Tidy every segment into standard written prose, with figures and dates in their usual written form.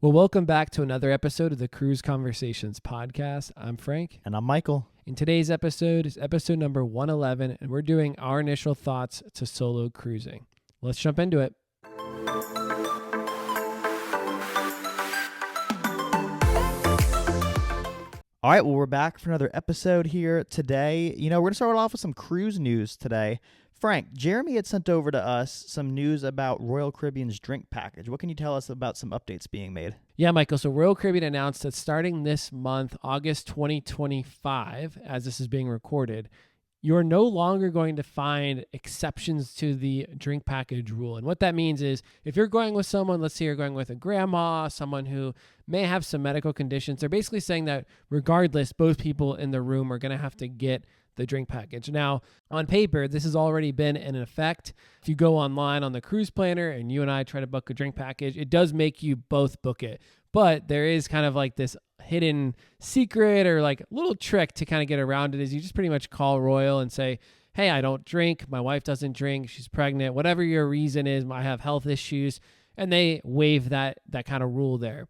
Well, welcome back to another episode of the Cruise Conversations podcast. I'm Frank. And I'm Michael. And today's episode is episode number 111, and we're doing our initial thoughts to solo cruising. Let's jump into it. All right, well, we're back for another episode here today. We're going to start off with some cruise news today. Frank, Jeremy had sent over to us some news about Royal Caribbean's drink package. What can you tell us about some updates being made? Yeah, Michael. So Royal Caribbean announced that starting this month, August 2025, as this is being recorded, you're no longer going to find exceptions to the drink package rule. And what that means is if you're going with someone, let's say you're going with a grandma, someone who may have some medical conditions, they're basically saying that regardless, both people in the room are going to have to get the drink package. Now, on paper, this has already been in effect. If you go online on the cruise planner and you and I try to book a drink package, it does make you both book it. But there is kind of like this hidden secret or like little trick to kind of get around it is you just pretty much call Royal and say, hey, I don't drink. My wife doesn't drink. She's pregnant. Whatever your reason is, I have health issues. And they waive that kind of rule there.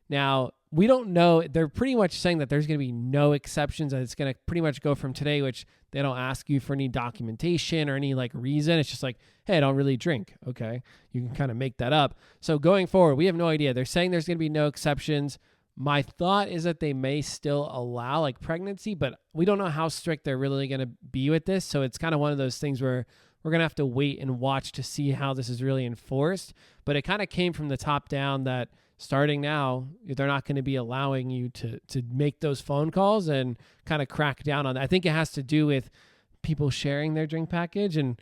Now, we don't know. They're pretty much saying that there's going to be no exceptions, and it's going to pretty much go from today, which they don't ask you for any documentation or any like reason. It's just like, hey, I don't really drink. Okay. You can kind of make that up. So going forward, we have no idea. They're saying there's going to be no exceptions. My thought is that they may still allow like pregnancy, but we don't know how strict they're really going to be with this. So it's kind of one of those things where we're going to have to wait and watch to see how this is really enforced. But it kind of came from the top down that starting now, they're not going to be allowing you to make those phone calls and kind of crack down on that. I think it has to do with people sharing their drink package and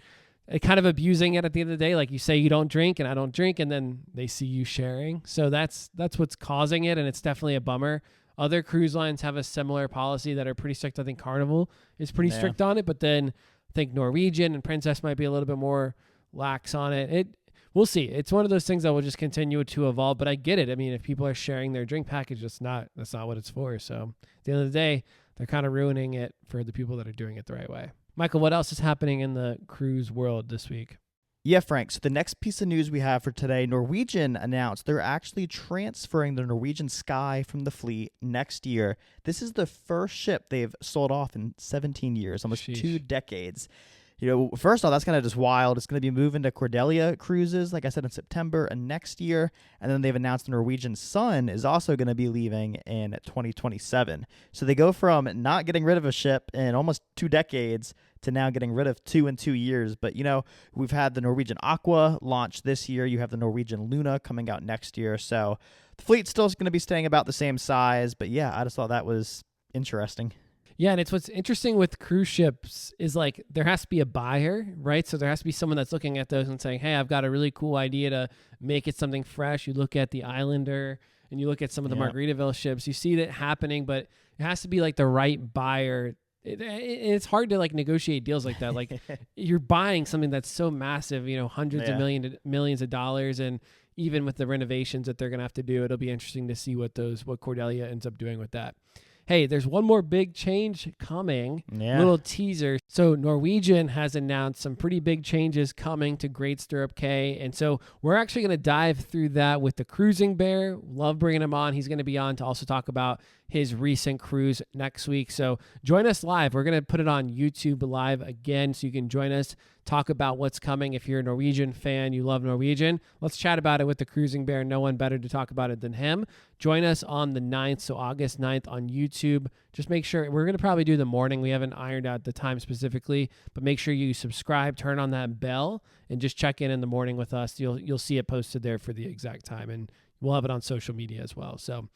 kind of abusing it at the end of the day. Like you say you don't drink and I don't drink, and then they see you sharing. So that's what's causing it, and it's definitely a bummer. Other cruise lines have a similar policy that are pretty strict. I think Carnival is pretty strict on it, but then I think Norwegian and Princess might be a little bit more lax on it. We'll see. It's one of those things that will just continue to evolve, but I get it. I mean, if people are sharing their drink package, that's not what it's for. So at the end of the day, they're kind of ruining it for the people that are doing it the right way. Michael, what else is happening in the cruise world this week? Yeah, Frank. So the next piece of news we have for today, Norwegian announced they're actually transferring the Norwegian Sky from the fleet next year. This is the first ship they've sold off in 17 years, almost 2 decades. First off, that's kind of just wild. It's going to be moving to Cordelia Cruises, like I said, in September and next year. And then they've announced the Norwegian Sun is also going to be leaving in 2027. So they go from not getting rid of a ship in almost 2 decades to now getting rid of 2 in 2 years. But, we've had the Norwegian Aqua launch this year. You have the Norwegian Luna coming out next year. So the fleet's still going to be staying about the same size. But, yeah, I just thought that was interesting. Yeah, and it's what's interesting with cruise ships is like there has to be a buyer, right? So there has to be someone that's looking at those and saying, hey, I've got a really cool idea to make it something fresh. You look at the Islander and you look at some of the Margaritaville ships, you see that happening, but it has to be like the right buyer. It's hard to like negotiate deals like that. Like you're buying something that's so massive, hundreds of millions of dollars. And even with the renovations that they're going to have to do, it'll be interesting to see what Cordelia ends up doing with that. Hey, there's one more big change coming. Little teaser. So Norwegian has announced some pretty big changes coming to Great Stirrup Cay. And so we're actually going to dive through that with the Cruising Bear. Love bringing him on. He's going to be on to also talk about his recent cruise next week. So join us live. We're going to put it on YouTube live again, so you can join us, talk about what's coming. If you're a Norwegian fan, you love Norwegian, let's chat about it with the Cruising Bear. No one better to talk about it than him. Join us on the 9th, so August 9th on YouTube. Just make sure, we're going to probably do the morning. We haven't ironed out the time specifically, but make sure you subscribe, turn on that bell, and just check in the morning with us. You'll see it posted there for the exact time, and we'll have it on social media as well. So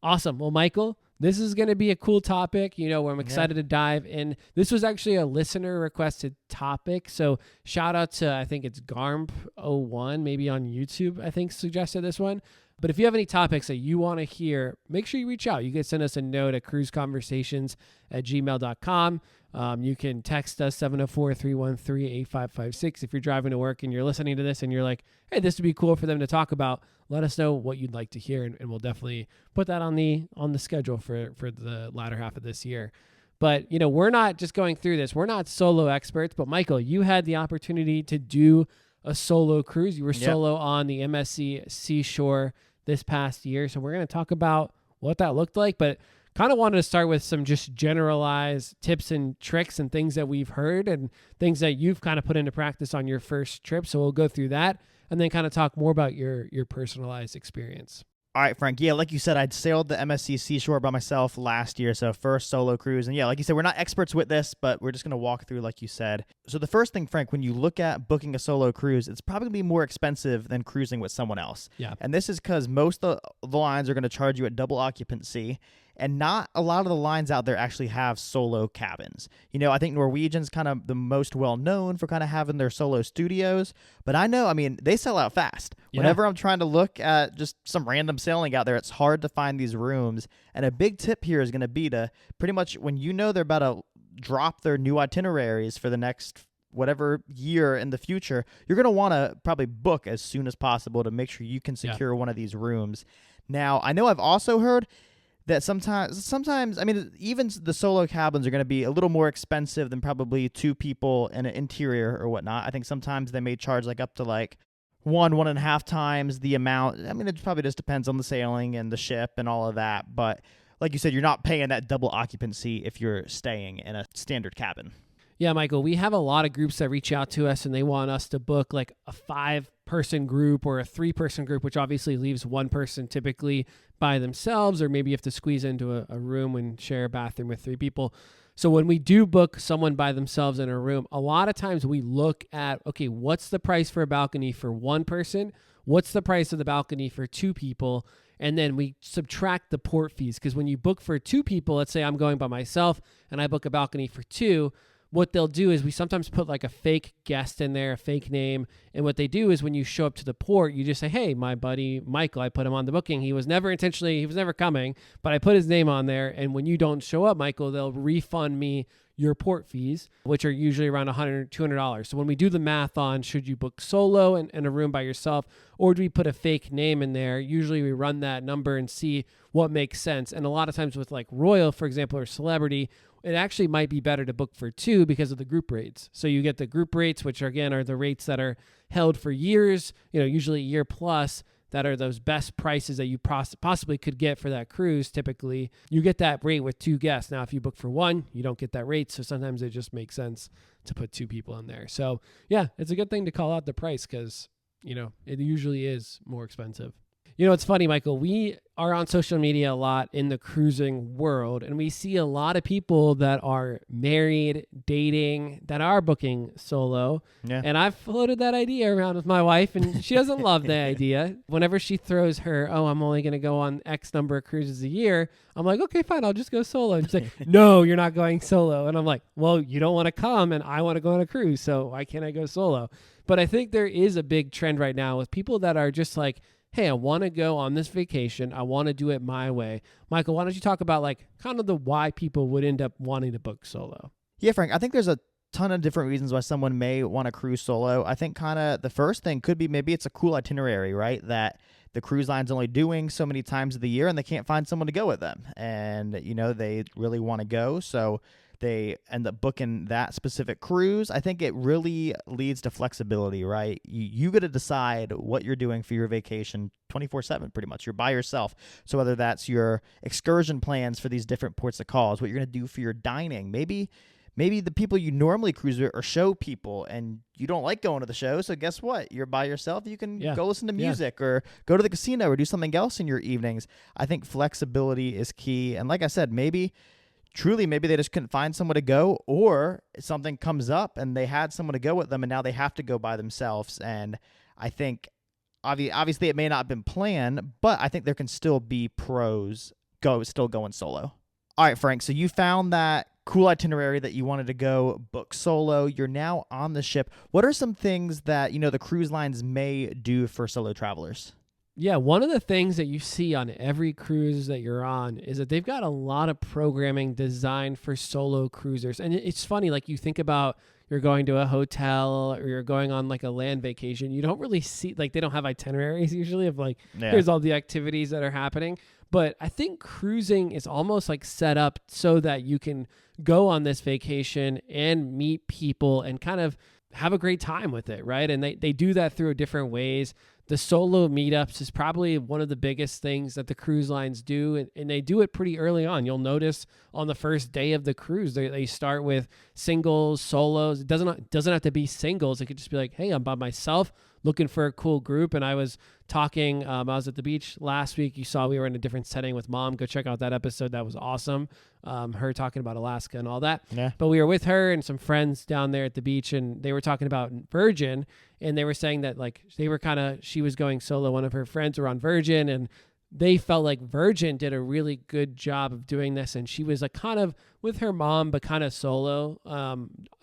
awesome. Well, Michael, this is going to be a cool topic, where I'm excited to dive in. This was actually a listener requested topic. So shout out to, I think it's Garmp01, maybe on YouTube, I think suggested this one. But if you have any topics that you want to hear, make sure you reach out. You can send us a note at cruiseconversations@gmail.com. You can text us 704-313-8556. If you're driving to work and you're listening to this and you're like, hey, this would be cool for them to talk about, let us know what you'd like to hear, and we'll definitely put that on the schedule for the latter half of this year. But, we're not just going through this. We're not solo experts. But, Michael, you had the opportunity to do a solo cruise. You were solo on the MSC Seashore this past year. So we're going to talk about what that looked like, but kind of wanted to start with some just generalized tips and tricks and things that we've heard and things that you've kind of put into practice on your first trip. So we'll go through that and then kind of talk more about your personalized experience. All right, Frank. Yeah, like you said, I'd sailed the MSC Seashore by myself last year, so first solo cruise. And yeah, like you said, we're not experts with this, but we're just going to walk through like you said. So the first thing, Frank, when you look at booking a solo cruise, it's probably going to be more expensive than cruising with someone else. Yeah. And this is because most of the lines are going to charge you at double occupancy, and not a lot of the lines out there actually have solo cabins. I think Norwegian's kind of the most well-known for kind of having their solo studios, but they sell out fast. Yeah. Whenever I'm trying to look at just some random sailing out there, it's hard to find these rooms. And a big tip here is going to be to pretty much when they're about to drop their new itineraries for the next whatever year in the future, you're going to want to probably book as soon as possible to make sure you can secure one of these rooms. Now, I know I've also heard that sometimes, even the solo cabins are going to be a little more expensive than probably two people in an interior or whatnot. I think sometimes they may charge up to 1.5 times the amount. It probably just depends on the sailing and the ship and all of that. But like you said, you're not paying that double occupancy if you're staying in a standard cabin. Yeah, Michael, we have a lot of groups that reach out to us and they want us to book a 5-person group or a 3-person group, which obviously leaves one person typically by themselves, or maybe you have to squeeze into a room and share a bathroom with 3 people. So when we do book someone by themselves in a room, a lot of times we look at, okay, what's the price for a balcony for 1 person? What's the price of the balcony for 2 people? And then we subtract the port fees, because when you book for 2 people, let's say I'm going by myself and I book a balcony for 2, what they'll do is we sometimes put a fake guest in there, a fake name. And what they do is when you show up to the port, you just say, hey, my buddy Michael, I put him on the booking. He was never coming, but I put his name on there. And when you don't show up, Michael, they'll refund me your port fees, which are usually around $100, $200. So when we do the math on should you book solo in a room by yourself, or do we put a fake name in there, usually we run that number and see what makes sense. And a lot of times with Royal, for example, or Celebrity, it actually might be better to book for 2 because of the group rates. So you get the group rates, which are the rates that are held for years, usually a year plus, that are those best prices that you possibly could get for that cruise. Typically, you get that rate with 2 guests. Now, if you book for 1, you don't get that rate. So sometimes it just makes sense to put 2 people in there. So yeah, it's a good thing to call out the price because, it usually is more expensive. It's funny, Michael, we are on social media a lot in the cruising world, and we see a lot of people that are married, dating, that are booking solo. Yeah. And I've floated that idea around with my wife, and she doesn't love the idea. Whenever she throws her, I'm only going to go on X number of cruises a year, I'm like, okay, fine, I'll just go solo. And she's like, no, you're not going solo. And I'm like, well, you don't want to come, and I want to go on a cruise, so why can't I go solo? But I think there is a big trend right now with people that are just hey, I want to go on this vacation. I want to do it my way. Michael, why don't you talk about kind of the why people would end up wanting to book solo? Yeah, Frank, I think there's a ton of different reasons why someone may want to cruise solo. I think kind of the first thing could be maybe it's a cool itinerary, right? That the cruise line's only doing so many times of the year and they can't find someone to go with them. And, they really want to go. So they end up booking that specific cruise. I think it really leads to flexibility, right? You got to decide what you're doing for your vacation 24/7, pretty much. You're by yourself. So whether that's your excursion plans for these different ports of calls, what you're going to do for your dining, maybe the people you normally cruise with are show people and you don't like going to the show. So guess what? You're by yourself. You can go listen to music or go to the casino or do something else in your evenings. I think flexibility is key. And like I said, maybe they just couldn't find someone to go, or something comes up and they had someone to go with them and now they have to go by themselves. And I think obviously it may not have been planned, but I think there can still be pros still going solo. All right, Frank, so you found that cool itinerary that you wanted to go book solo. You're now on the ship. What are some things that, the cruise lines may do for solo travelers? Yeah, one of the things that you see on every cruise that you're on is that they've got a lot of programming designed for solo cruisers. And it's funny, you think about you're going to a hotel or you're going on a land vacation, you don't really see, they don't have itineraries usually of here's all the activities that are happening. But I think cruising is almost set up so that you can go on this vacation and meet people and kind of have a great time with it, right? And they do that through different ways. the solo meetups is probably one of the biggest things that the cruise lines do, and they do it pretty early on. You'll notice on the first day of the cruise, they start with singles, solos. It doesn't have to be singles. It could just be like, hey, I'm by myself looking for a cool group. And I was talking, I was at the beach last week. You saw we were in a different setting with Mom. Go check out that episode. That was awesome. Her talking about Alaska and all that. Yeah. But we were with her and some friends down there at the beach, and they were talking about Virgin, and they were saying that like she was going solo. One of her friends were on Virgin, and they felt like Virgin did a really good job of doing this. And she was like kind of with her mom, but kind of solo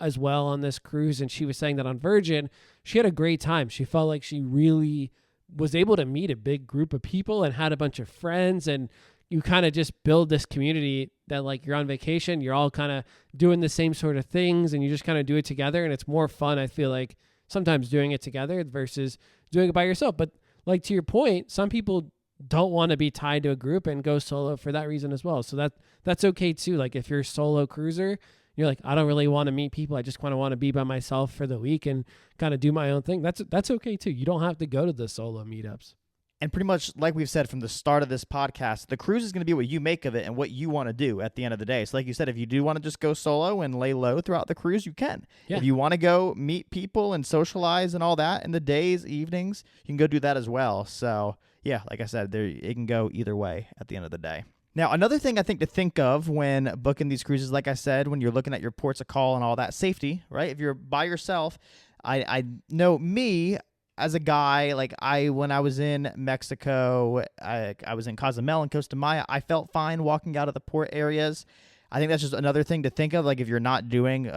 as well on this cruise. And she was saying that on Virgin, she had a great time. She felt like she really was able to meet a big group of people and had a bunch of friends, and you kind of just build this community that like you're on vacation, you're all kind of doing the same sort of things, and you just kind of do it together. And it's more fun, I feel like, sometimes doing it together versus doing it by yourself. But like to your point, some people don't want to be tied to a group and go solo for that reason as well. So that's okay too. Like if you're a solo cruiser, you're like, I don't really want to meet people. I just want to be by myself for the week and kind of do my own thing. That's okay too. You don't have to go to the solo meetups. And pretty much like we've said from the start of this podcast, the cruise is going to be what you make of it and what you want to do at the end of the day. So like you said, if you do want to just go solo and lay low throughout the cruise, you can. Yeah. If you want to go meet people and socialize and all that in the days, evenings, you can go do that as well. So yeah, like I said, it can go either way at the end of the day. Now, another thing I think to think of when booking these cruises, like I said, when you're looking at your ports of call and all that, safety, right? If you're by yourself, I know me, as a guy, like when I was in Mexico, I was in Cozumel and Costa Maya, I felt fine walking out of the port areas. I think that's just another thing to think of. Like if you're not doing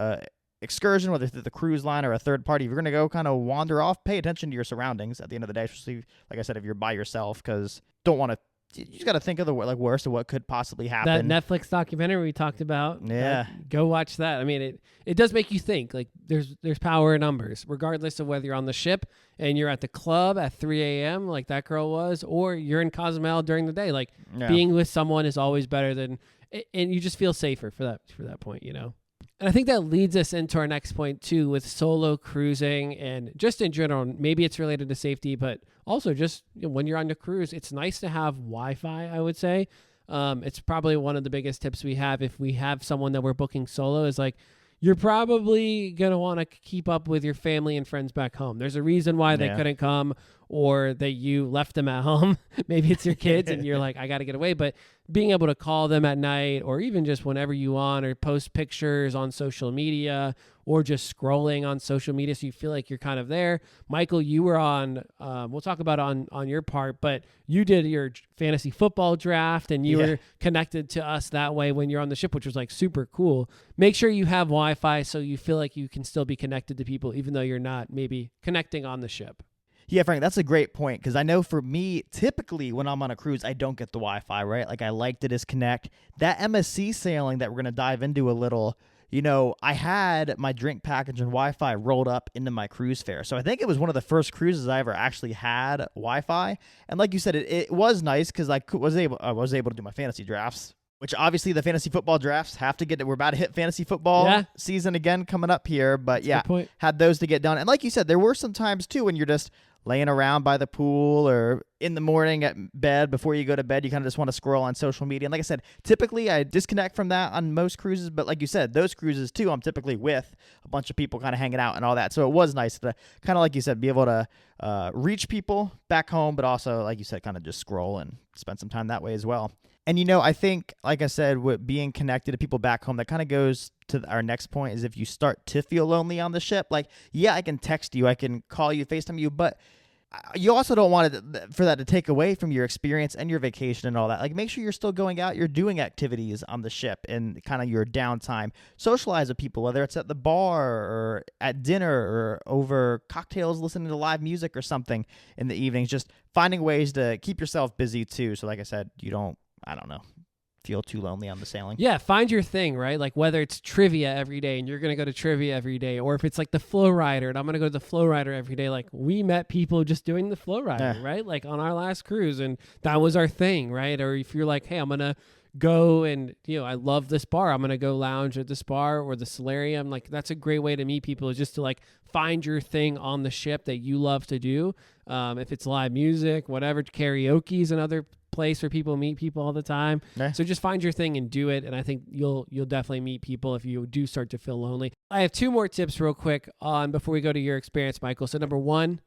excursion, whether through the cruise line or a third party, if you're going to go kind of wander off, pay attention to your surroundings at the end of the day, especially, like I said, if you're by yourself, because you just got to think of the worst of what could possibly happen. That Netflix documentary we talked about. Yeah. Go watch that. I mean, it does make you think. Like there's power in numbers, regardless of whether you're on the ship and you're at the club at 3 a.m. like that girl was, or you're in Cozumel during the day. Like being with someone is always better than, and you just feel safer for that point, you know? And I think that leads us into our next point too, with solo cruising and just in general. Maybe it's related to safety, but also just when you're on the cruise, it's nice to have Wi-Fi, I would say. It's probably one of the biggest tips we have if we have someone that we're booking solo is like, you're probably going to want to keep up with your family and friends back home. There's a reason why they couldn't come, or that you left them at home. Maybe it's your kids and you're like, I got to get away. But being able to call them at night, or even just whenever you want, or post pictures on social media, or just scrolling on social media so you feel like you're kind of there. Michael, you were on, we'll talk about on your part, but you did your fantasy football draft and you were connected to us that way when you're on the ship, which was like super cool. Make sure you have Wi-Fi so you feel like you can still be connected to people even though you're not maybe connecting on the ship. Yeah, Frank, that's a great point, because I know for me, typically when I'm on a cruise, I don't get the Wi-Fi, right? Like I like to disconnect. That MSC sailing that we're going to dive into a little, I had my drink package and Wi-Fi rolled up into my cruise fare. So I think it was one of the first cruises I ever actually had Wi-Fi. And like you said, it was nice because I was able to do my fantasy drafts, which obviously the fantasy football drafts have to get. We're about to hit fantasy football season again coming up here. But had those to get done. And like you said, there were some times too when you're just laying around by the pool or in the morning at bed before you go to bed, you kind of just want to scroll on social media. And like I said, typically I disconnect from that on most cruises. But like you said, those cruises too, I'm typically with a bunch of people kind of hanging out and all that. So it was nice to kind of, like you said, be able to reach people back home, but also, like you said, kind of just scroll and spend some time that way as well. And, I think, like I said, with being connected to people back home, that kind of goes to our next point is if you start to feel lonely on the ship, like, I can text you, I can call you, FaceTime you, but you also don't want it for that to take away from your experience and your vacation and all that. Like, make sure you're still going out, you're doing activities on the ship and kind of your downtime. Socialize with people, whether it's at the bar or at dinner or over cocktails, listening to live music or something in the evenings. Just finding ways to keep yourself busy too. So like I said, you don't, feel too lonely on the sailing. Yeah, find your thing, right? Like whether it's trivia every day and you're going to go to trivia every day, or if it's like the flow rider and I'm going to go to the flow rider every day. Like we met people just doing the flow rider, right? Like on our last cruise, and that was our thing, right? Or if you're like, hey, I'm going to go and, I love this bar. I'm going to go lounge at this bar or the solarium. Like, that's a great way to meet people, is just to like find your thing on the ship that you love to do. If it's live music, whatever, karaoke is another place where people meet people all the time. Yeah. So just find your thing and do it. And I think you'll definitely meet people if you do start to feel lonely. I have 2 more tips real quick before we go to your experience, Michael. So number 1,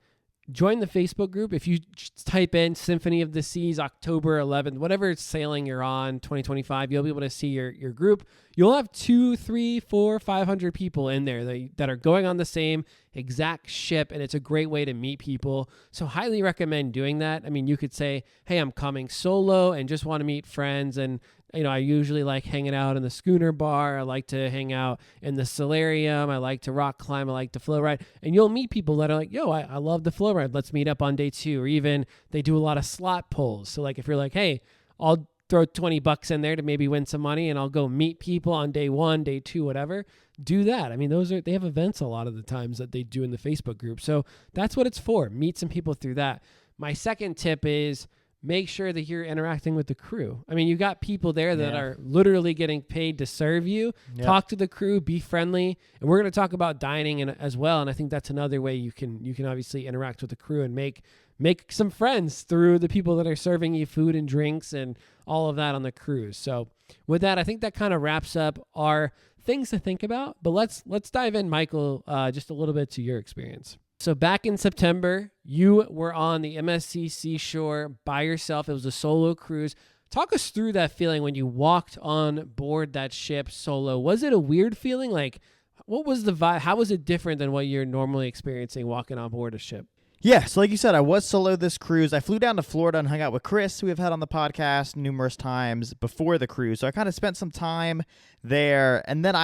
join the Facebook group. If you type in Symphony of the Seas, October 11th, whatever sailing you're on, 2025, you'll be able to see your group. You'll have 2, 3, 4, 500 people in there that are going on the same exact ship, and it's a great way to meet people. So highly recommend doing that. I mean, you could say, hey, I'm coming solo and just want to meet friends, and I usually like hanging out in the schooner bar. I like to hang out in the solarium. I like to rock climb. I like to flow ride. And you'll meet people that are like, yo, I love the flow ride. Let's meet up on day 2. Or even they do a lot of slot pulls. So like if you're like, hey, I'll throw $20 in there to maybe win some money, and I'll go meet people on day 1, day 2, whatever. Do that. I mean, they have events a lot of the times that they do in the Facebook group. So that's what it's for. Meet some people through that. My second tip is, make sure that you're interacting with the crew. I mean, you got people there that are literally getting paid to serve you. Yeah. Talk to the crew, be friendly. And we're going to talk about dining as well. And I think that's another way you can obviously interact with the crew and make some friends through the people that are serving you food and drinks and all of that on the cruise. So with that, I think that kind of wraps up our things to think about. But let's dive in, Michael, just a little bit to your experience. So back in September, you were on the MSC Seashore by yourself. It was a solo cruise. Talk us through that feeling when you walked on board that ship solo. Was it a weird feeling? Like, what was the vibe? How was it different than what you're normally experiencing walking on board a ship? Yeah, so like you said, I was solo this cruise. I flew down to Florida and hung out with Chris, who we've had on the podcast numerous times before the cruise. So I kind of spent some time there. And then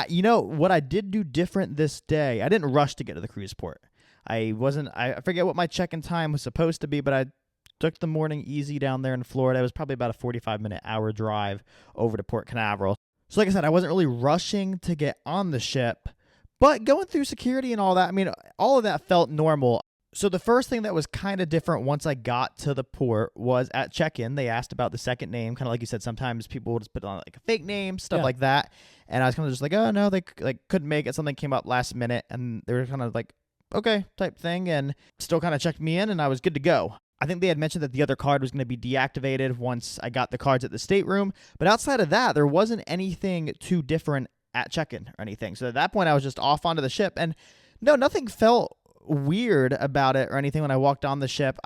what I did do different this day, I didn't rush to get to the cruise port. I forget what my check-in time was supposed to be, but I took the morning easy down there in Florida. It was probably about a 45-hour drive over to Port Canaveral. So like I said, I wasn't really rushing to get on the ship, but going through security and all that, I mean, all of that felt normal. So the first thing that was kind of different once I got to the port was at check-in, they asked about the second name. Kind of like you said, sometimes people will just put on like a fake name, stuff like that. And I was kind of just like, oh, no, they couldn't make it. Something came up last minute, and they were kind of like, okay, type thing, and still kind of checked me in, and I was good to go. I think they had mentioned that the other card was going to be deactivated once I got the cards at the stateroom. But outside of that, there wasn't anything too different at check-in or anything. So at that point, I was just off onto the ship. And no, nothing felt weird about it or anything when I walked on the ship.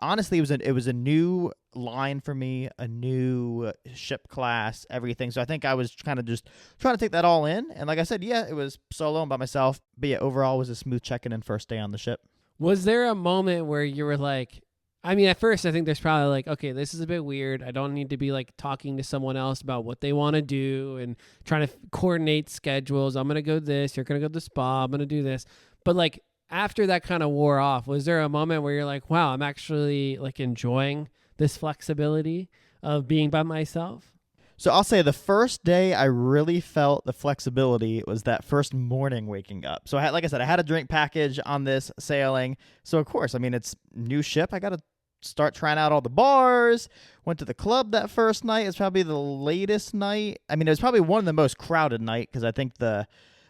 Honestly, it was a new line for me, a new ship class, everything. So I think I was kind of just trying to take that all in. And like I said, yeah, it was solo and by myself. But yeah, overall, it was a smooth check-in and first day on the ship. Was there a moment where you were like, I mean, at first, I think there's probably like, okay, this is a bit weird. I don't need to be like talking to someone else about what they want to do and trying to coordinate schedules. I'm going to go this, you're going to go to the spa, I'm going to do this. But like after that kind of wore off, was there a moment where you're like, wow, I'm actually like enjoying this flexibility of being by myself? So I'll say the first day I really felt the flexibility was that first morning waking up. So like I said, I had a drink package on this sailing. So of course, I mean, it's new ship. I got to start trying out all the bars. Went to the club that first night. It's probably the latest night. I mean, it was probably one of the most crowded night because I think the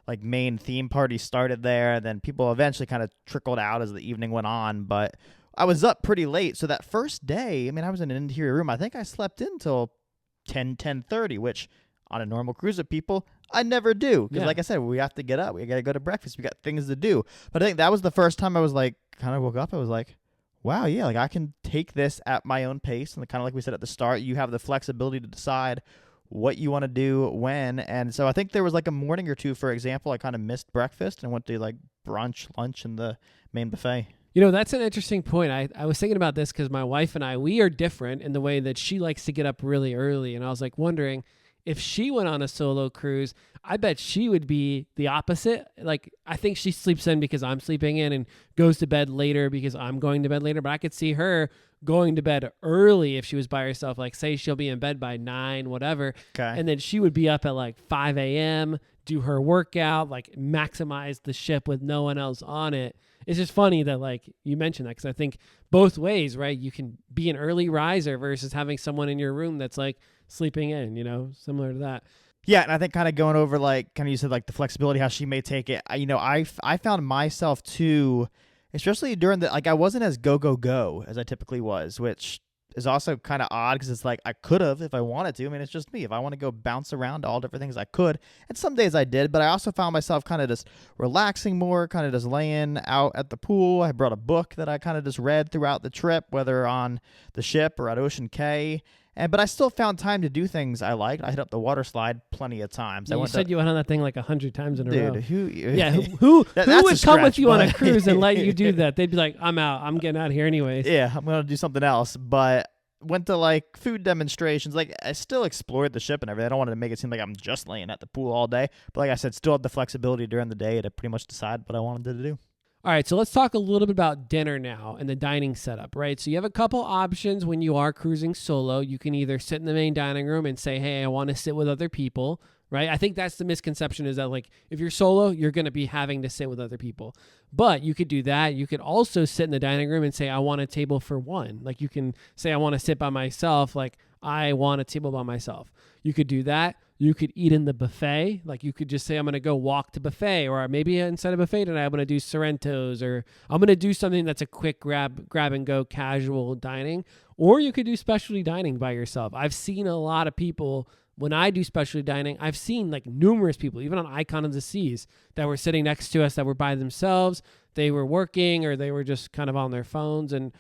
like main theme party started there. Then people eventually kind of trickled out as the evening went on. But I was up pretty late. So that first day, I mean, I was in an interior room. I think I slept until 10:30, which on a normal cruise with people, I never do. Because like I said, we have to get up. We got to go to breakfast. We got things to do. But I think that was the first time I was like, kind of woke up. I was like, wow, yeah, like I can take this at my own pace. And kind of like we said at the start, you have the flexibility to decide what you want to do when. And so I think there was like a morning or two, for example, I kind of missed breakfast and went to like brunch, lunch in the main buffet. You know, that's an interesting point. I was thinking about this because my wife and I, we are different in the way that she likes to get up really early. And I was like wondering if she went on a solo cruise, I bet she would be the opposite. Like, I think she sleeps in because I'm sleeping in and goes to bed later because I'm going to bed later. But I could see her going to bed early if she was by herself. Like, say she'll be in bed by 9, whatever. Okay. And then she would be up at like 5 a.m., do her workout, like maximize the ship with no one else on it. it's just funny that like you mentioned that, because I think both ways, right? You can be an early riser versus having someone in your room that's like sleeping in, similar to that. Yeah, and I think kind of going over like kind of you said like the flexibility, how she may take it. I found myself too, especially during the like I wasn't as go as I typically was, which is also kind of odd because it's like I could have if I wanted to. I mean, it's just me. If I want to go bounce around to all different things, I could. And some days I did, but I also found myself kind of just relaxing more, kind of just laying out at the pool. I brought a book that I kind of just read throughout the trip, whether on the ship or at Ocean Cay. But I still found time to do things I liked. I hit up the water slide plenty of times. You said you went on that thing like 100 times in a row. Dude, who who would come with you on a cruise and let you do that? They'd be like, I'm out. I'm getting out of here anyways. Yeah, I'm going to do something else. But went to like food demonstrations. Like I still explored the ship and everything. I don't want to make it seem like I'm just laying at the pool all day. But like I said, still had the flexibility during the day to pretty much decide what I wanted to do. All right, so let's talk a little bit about dinner now and the dining setup, right? So you have a couple options when you are cruising solo. You can either sit in the main dining room and say, hey, I want to sit with other people, right? I think that's the misconception, is that like if you're solo, you're going to be having to sit with other people. But you could do that. You could also sit in the dining room and say, I want a table for one. Like you can say, I want to sit by myself. Like I want a table by myself. You could do that. You could eat in the buffet. Like you could just say, I'm going to go walk to buffet, or maybe instead of buffet tonight, I'm going to do Sorrento's, or I'm going to do something that's a quick grab and go casual dining. Or you could do specialty dining by yourself. I've seen a lot of people when I do specialty dining. I've seen like numerous people, even on Icon of the Seas, that were sitting next to us that were by themselves. They were working or they were just kind of on their phones, and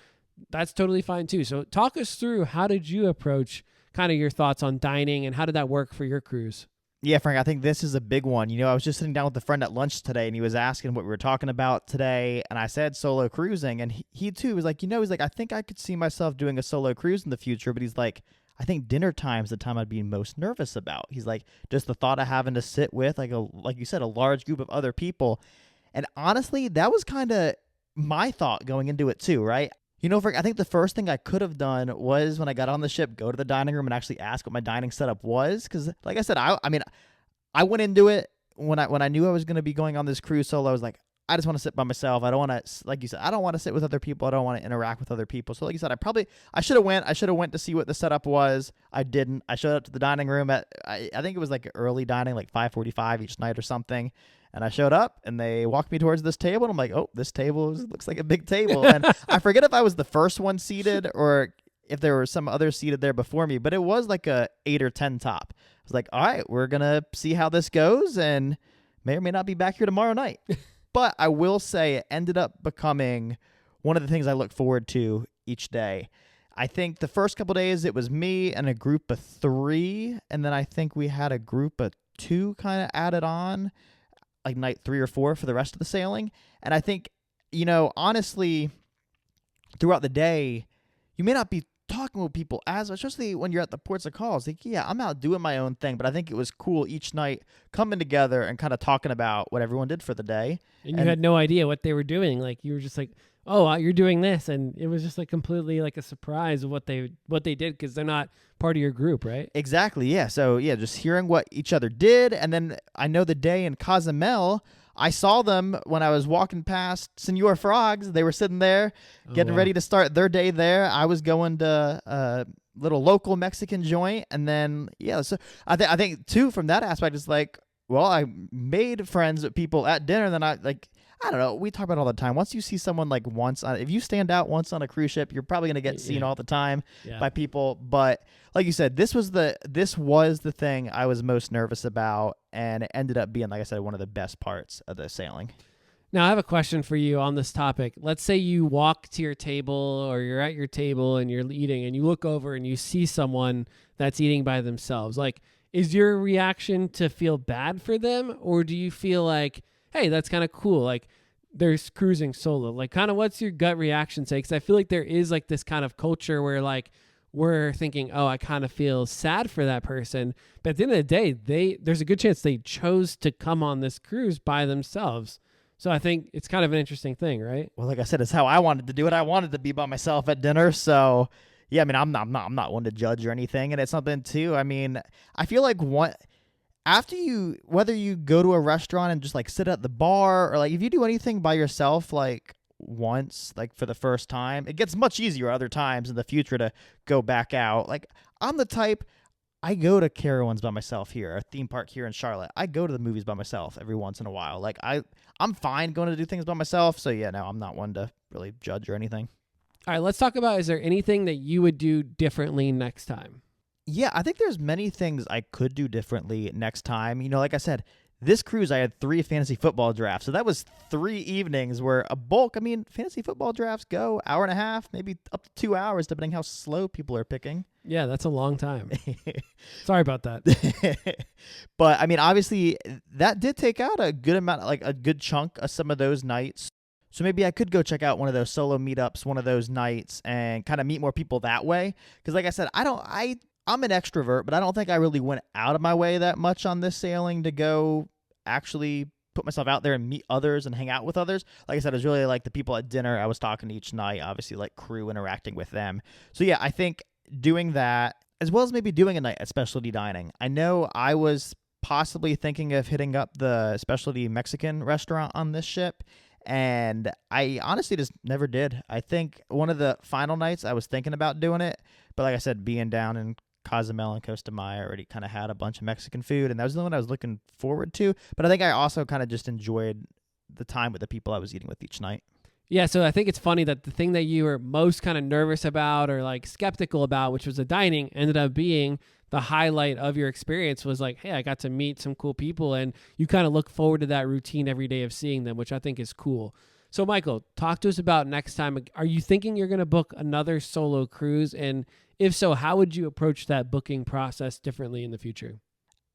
that's totally fine too. So talk us through, how did you approach kind of your thoughts on dining, and how did that work for your cruise? Yeah, Frank, I think this is a big one. I was just sitting down with a friend at lunch today, and he was asking what we were talking about today, and I said solo cruising, and he too was like, he's like, I think I could see myself doing a solo cruise in the future, but he's like, I think dinner time's the time I'd be most nervous about. He's like, just the thought of having to sit with, like you said, a large group of other people. And honestly, that was kind of my thought going into it too, right? Frank, I think the first thing I could have done was when I got on the ship, go to the dining room and actually ask what my dining setup was. Because like I said, I went into it when I knew I was going to be going on this cruise solo. I was like, I just want to sit by myself. I don't want to, like you said, I don't want to sit with other people. I don't want to interact with other people. So like you said, I should have went to see what the setup was. I didn't. I showed up to the dining room at, I think it was like early dining, like 5:45 each night or something. And I showed up and they walked me towards this table. And I'm like, oh, this table looks like a big table. And I forget if I was the first one seated or if there were some others seated there before me, but it was like a 8 or 10 top. I was like, all right, we're going to see how this goes and may or may not be back here tomorrow night. But I will say it ended up becoming one of the things I look forward to each day. I think the first couple of days it was me and a group of 3. And then I think we had a group of 2 kind of added on, like night 3 or 4 for the rest of the sailing. And I think, honestly, throughout the day, you may not be talking with people as much, especially when you're at the ports of call. It's like, yeah, I'm out doing my own thing, but I think it was cool each night coming together and kind of talking about what everyone did for the day. And you had no idea what they were doing. Like you were just like, oh, you're doing this. And it was just like completely like a surprise of what they did, because they're not part of your group, right? Exactly. Yeah. So yeah, just hearing what each other did. And then I know the day in Cozumel, I saw them when I was walking past Senor Frogs. They were sitting there getting ready to start their day there. I was going to a little local Mexican joint. And then, yeah, so I think too, from that aspect, it's like, well, I made friends with people at dinner. And then I don't know. We talk about it all the time. Once you see someone like once, if you stand out once on a cruise ship, you're probably going to get seen all the time by people. But like you said, this was the thing I was most nervous about, and it ended up being, like I said, one of the best parts of the sailing. Now, I have a question for you on this topic. Let's say you walk to your table, or you're at your table and you're eating, and you look over and you see someone that's eating by themselves. Like, is your reaction to feel bad for them, or do you feel like, hey, that's kind of cool, like they're cruising solo? Like, kind of what's your gut reaction say? Because I feel like there is like this kind of culture where like we're thinking, oh, I kind of feel sad for that person. But at the end of the day, there's a good chance they chose to come on this cruise by themselves. So I think it's kind of an interesting thing, right? Well, like I said, it's how I wanted to do it. I wanted to be by myself at dinner. So yeah, I mean, I'm not one to judge or anything. And it's something too, I mean, I feel like whether you go to a restaurant and just like sit at the bar, or like if you do anything by yourself, like once, like for the first time, it gets much easier other times in the future to go back out. Like I'm the type, I go to Carowinds by myself here, a theme park here in Charlotte. I go to the movies by myself every once in a while. Like I'm fine going to do things by myself. So yeah, no, I'm not one to really judge or anything. All right, let's talk about, is there anything that you would do differently next time? Yeah, I think there's many things I could do differently next time. You know, like I said, this cruise I had 3 fantasy football drafts. So that was 3 evenings where a bulk, I mean, fantasy football drafts go hour and a half, maybe up to 2 hours, depending how slow people are picking. Yeah, that's a long time. Sorry about that. But I mean, obviously that did take out a good amount, like a good chunk of some of those nights. So maybe I could go check out one of those solo meetups one of those nights and kind of meet more people that way. Because like I said, I'm an extrovert, but I don't think I really went out of my way that much on this sailing to go actually put myself out there and meet others and hang out with others. Like I said, it was really like the people at dinner I was talking to each night, obviously like crew, interacting with them. So yeah, I think doing that, as well as maybe doing a night at specialty dining. I know I was possibly thinking of hitting up the specialty Mexican restaurant on this ship, and I honestly just never did. I think one of the final nights I was thinking about doing it, but like I said, being down in Cozumel and Costa Maya, I already kind of had a bunch of Mexican food, and that was the one I was looking forward to. But I think I also kind of just enjoyed the time with the people I was eating with each night. Yeah, so I think it's funny that the thing that you were most kind of nervous about or like skeptical about, which was the dining, ended up being the highlight of your experience. Was like, hey, I got to meet some cool people, and you kind of look forward to that routine every day of seeing them, which I think is cool. So Michael, talk to us about next time. Are you thinking you're going to book another solo cruise? And if so, how would you approach that booking process differently in the future?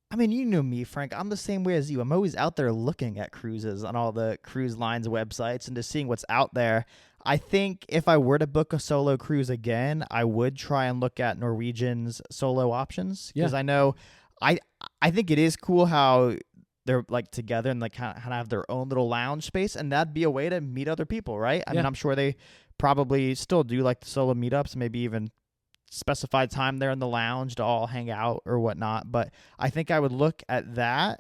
I mean, you know me, Frank. I'm the same way as you. I'm always out there looking at cruises on all the cruise lines websites and just seeing what's out there. I think if I were to book a solo cruise again, I would try and look at Norwegian's solo options, because I know I think it is cool how they're like together and like kind of have their own little lounge space, and that'd be a way to meet other people, right? I mean, I'm sure they probably still do like the solo meetups, maybe even specified time there in the lounge to all hang out or whatnot. But I think I would look at that,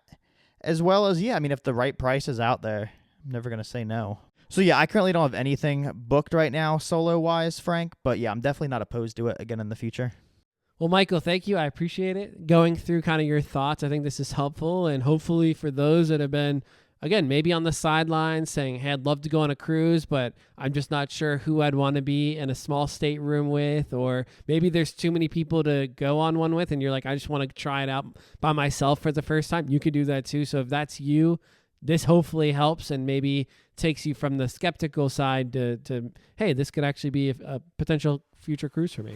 as well as, I mean, if the right price is out there, I'm never going to say no. So I currently don't have anything booked right now solo wise, Frank, but I'm definitely not opposed to it again in the future. Well, Michael, thank you. I appreciate it. Going through kind of your thoughts, I think this is helpful. And hopefully for those that have been, again, maybe on the sidelines saying, hey, I'd love to go on a cruise, but I'm just not sure who I'd want to be in a small stateroom with, or maybe there's too many people to go on one with, and you're like, I just want to try it out by myself for the first time. You could do that too. So if that's you, this hopefully helps and maybe takes you from the skeptical side to hey, this could actually be a potential future cruise for me.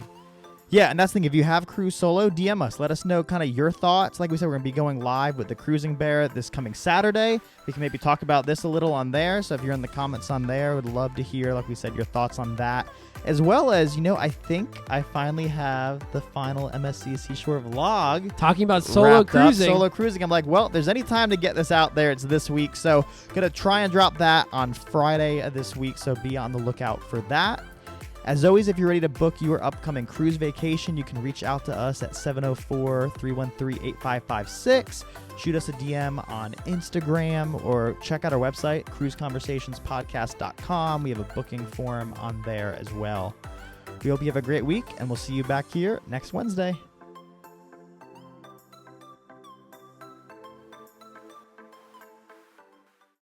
Yeah, and that's the thing. If you have cruise solo, DM us. Let us know kind of your thoughts. Like we said, we're going to be going live with the Cruising Bear this coming Saturday. We can maybe talk about this a little on there. So if you're in the comments on there, would love to hear, like we said, your thoughts on that. As well as, I think I finally have the final MSC Seashore vlog. Talking about solo cruising. Solo cruising. I'm like, well, if there's any time to get this out there, it's this week. So going to try and drop that on Friday of this week. So be on the lookout for that. As always, if you're ready to book your upcoming cruise vacation, you can reach out to us at 704-313-8556. Shoot us a DM on Instagram or check out our website, cruiseconversationspodcast.com. We have a booking form on there as well. We hope you have a great week, and we'll see you back here next Wednesday.